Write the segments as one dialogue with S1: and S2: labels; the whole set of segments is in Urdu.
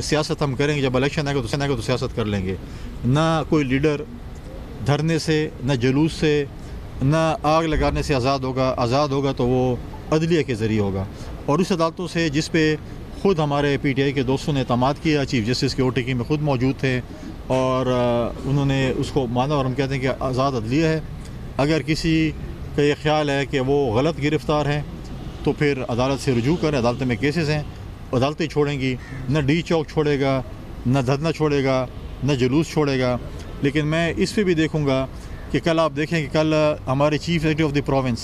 S1: سیاست ہم کریں گے، جب الیکشن آئے گا تو سیاست کر لیں گے. نہ کوئی لیڈر دھرنے سے، نہ جلوس سے، نہ آگ لگانے سے آزاد ہوگا تو وہ عدلیہ کے ذریعے ہوگا. اور اس عدالتوں سے جس پہ خود ہمارے پی ٹی آئی کے دوستوں نے اعتماد کیا، چیف جسٹس کے او ٹی میں خود موجود تھے اور انہوں نے اس کو مانا، اور ہم کہتے ہیں کہ آزاد عدلیہ ہے. اگر کسی کا یہ خیال ہے کہ وہ غلط گرفتار ہیں تو پھر عدالت سے رجوع کریں. عدالت میں کیسز ہیں، عدالتیں چھوڑیں گی. نہ ڈی چوک چھوڑے گا، نہ دھرنا چھوڑے گا، نہ جلوس چھوڑے گا. لیکن میں اس پہ بھی دیکھوں گا کہ کل آپ دیکھیں کہ کل ہمارے chief executive of the province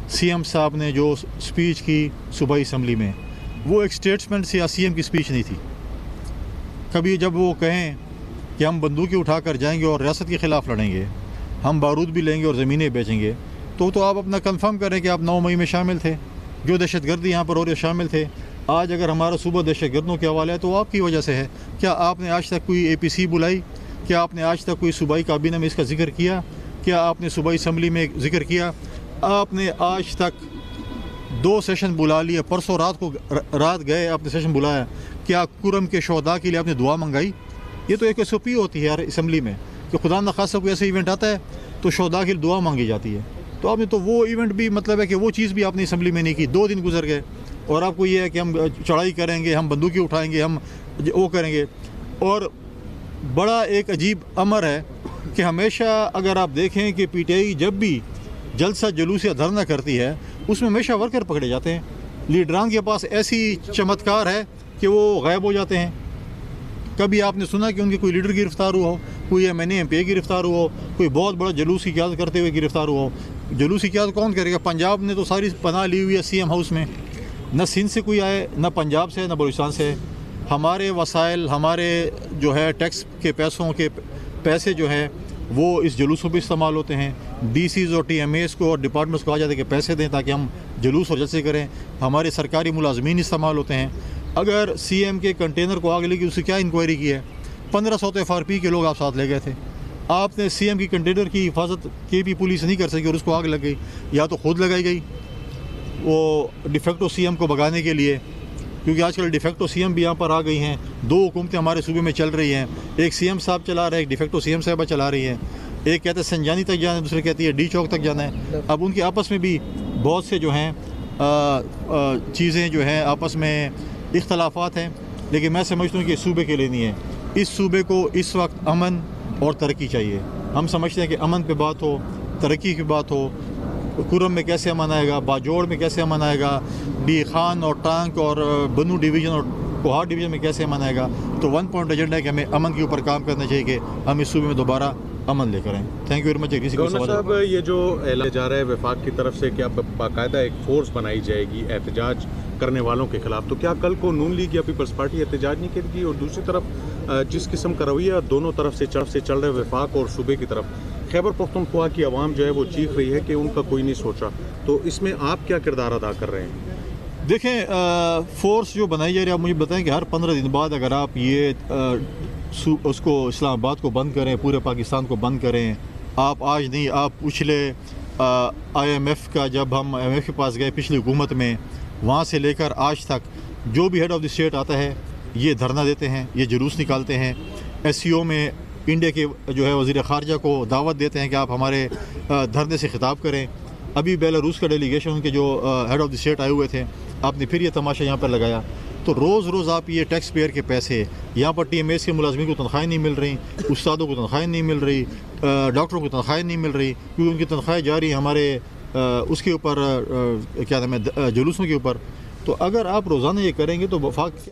S1: C M صاحب نے جو سپیچ کی صوبائی اسمبلی میں، وہ ایک سٹیٹمنٹ سے یا سی ایم کی سپیچ نہیں تھی. کبھی جب وہ کہیں کہ ہم بندوقیں اٹھا کر جائیں گے اور ریاست کے خلاف لڑیں گے، ہم بارود بھی لیں گے اور زمینیں بیچیں گے، تو آپ اپنا کنفرم کریں کہ آپ 9 مئی میں شامل تھے. جو دہشت گردی یہاں پر اور شامل تھے. آج اگر ہمارا صوبہ دہشت گردوں کے حوالے ہے تو آپ کی وجہ سے ہے. کیا آپ نے آج تک کوئی اے پی سی بلائی؟ کیا آپ نے آج تک کوئی صوبائی کابینہ میں اس کا ذکر کیا؟ کیا آپ نے صوبائی اسمبلی میں ذکر کیا؟ آپ نے آج تک 2 سیشن بلا لیے. پرسوں رات گئے آپ نے سیشن بلایا. کیا کرم کے شہداء کے لیے آپ نے دعا منگائی؟ یہ تو ایک ایس او پی ہوتی ہے ہر اسمبلی میں کہ خدا نخواستہ کوئی ایسا ایونٹ آتا ہے تو شہداء کے لیے دعا مانگی جاتی ہے. تو آپ نے تو وہ ایونٹ بھی مطلب ہے کہ وہ چیز بھی آپ نے اسمبلی میں نہیں کی. 2 دن گزر گئے اور آپ کو یہ ہے کہ ہم چڑھائی کریں گے، ہم بندوقیں اٹھائیں گے، ہم وہ کریں گے. اور بڑا ایک عجیب امر ہے کہ ہمیشہ اگر آپ دیکھیں کہ پی ٹی آئی جب بھی جلسہ جلوس یا دھرنا کرتی ہے اس میں ہمیشہ ورکر پکڑے جاتے ہیں. لیڈران کے پاس ایسی چمتکار ہے کہ وہ غائب ہو جاتے ہیں. کبھی آپ نے سنا کہ ان کے کوئی لیڈر گرفتار ہوا ہو، کوئی M N A M P A گرفتار ہوا ہو، کوئی بہت بڑا جلوس کی قیادت کرتے ہوئے گرفتار ہوا ہو؟ جلوس کی قیادت کون کرے گا؟ پنجاب نے تو ساری پناہ لی ہوئی ہے سی ایم ہاؤس میں. نہ سندھ سے کوئی آئے، نہ پنجاب سے، نہ بلوچستان سے. ہمارے وسائل، ہمارے جو ہے ٹیکس کے پیسے جو ہیں وہ اس جلوسوں پہ استعمال ہوتے ہیں. ڈی سیز اور ٹی ایم ایز کو اور ڈپارٹمنٹس کو کہا جاتا ہے کہ پیسے دیں تاکہ ہم جلوس اور جلسے کریں. ہمارے سرکاری ملازمین استعمال ہوتے ہیں. اگر سی ایم کے کنٹینر کو آگ لگی اس سے کیا انکوائری کی ہے؟ 1500 تو ایف آر پی کے لوگ آپ ساتھ لے گئے تھے. آپ نے سی ایم کی کنٹینر کی حفاظت کے بھی پولیس نہیں کر سکی اور اس کو آگ لگ گئی. یا تو خود لگائی گئی وہ ڈیفیکٹو سی ایم کو بھگانے کے لیے، کیونکہ آج کل ڈیفیکٹو سی ایم بھی یہاں پر آ گئی ہیں. 2 حکومتیں ہمارے صوبے میں چل رہی ہیں. ایک سی ایم صاحب چلا رہے ہیں، ایک ڈیفیکٹو سی ایم صاحبہ چلا رہی ہیں. ایک کہتے ہیں سنجانی تک جانا ہے، دوسرے کہتی ہے ڈی چوک تک جانا ہے. اب ان کے آپس میں بھی بہت سے جو ہیں چیزیں جو ہیں آپس میں اختلافات ہیں. لیکن میں سمجھتا ہوں کہ اس صوبے کے لیے نہیں ہے. اس صوبے کو اس وقت امن اور ترقی چاہیے. ہم سمجھتے ہیں کہ امن پہ بات ہو، ترقی کی بات ہو. کرم میں کیسے امن آئے گا، باجوڑ میں کیسے امن آئے گا، ڈی خان اور ٹانک اور بنو ڈویژن اور کوہاٹ ڈویژن میں کیسے امن آئے گا. تو 1 پوائنٹ ایجنڈا ہے کہ ہمیں امن کے اوپر کام کرنا چاہیے کہ ہم اس صوبے میں دوبارہ امن لے کر آئیں. Thank you very much.
S2: Governor صاحب، یہ جو اعلان جا رہا ہے وفاق کی طرف سے کہ اب باقاعدہ ایک فورس بنائی جائے گی احتجاج کرنے والوں کے خلاف، تو کیا کل کو نون لیگ یا پیپلز پارٹی احتجاج نہیں کرے گی؟ اور دوسری طرف جس قسم کا رویہ دونوں طرف سے چل رہے وفاق اور صوبے کی طرف، خیبر پختونخوا کی عوام جو ہے وہ چیخ رہی ہے کہ ان کا کوئی نہیں سوچا، تو اس میں آپ کیا کردار ادا کر رہے ہیں؟
S1: دیکھیں، فورس جو بنائی جا رہی ہے، آپ مجھے بتائیں کہ ہر 15 دن بعد اگر آپ یہ اس کو اسلام آباد کو بند کریں، پورے پاکستان کو بند کریں. آپ آج نہیں، آپ پچھلے آئی ایم ایف کا، جب ہم آئی ایم ایف کے پاس گئے پچھلی حکومت میں، وہاں سے لے کر آج تک جو بھی ہیڈ آف دی اسٹیٹ آتا ہے یہ دھرنا دیتے ہیں، یہ جلوس نکالتے ہیں. ایس سی او میں انڈیا کے جو ہے وزیر خارجہ کو دعوت دیتے ہیں کہ آپ ہمارے دھرنے سے خطاب کریں. ابھی بیلاروس کا ڈیلیگیشن ان کے جو ہیڈ آف دی اسٹیٹ آئے ہوئے تھے، آپ نے پھر یہ تماشا یہاں پر لگایا. تو روز آپ یہ ٹیکس پیئر کے پیسے یہاں پر ٹی ایم ایس کے ملازمین کو تنخواہیں نہیں مل رہی، استادوں کو تنخواہیں نہیں مل رہی، ڈاکٹروں کو تنخواہیں نہیں مل رہی، کیونکہ ان کی تنخواہیں جاری ہمارے اس کے اوپر کیا نام ہے جلوسوں کے اوپر. تو اگر آپ روزانہ یہ کریں گے تو وفاق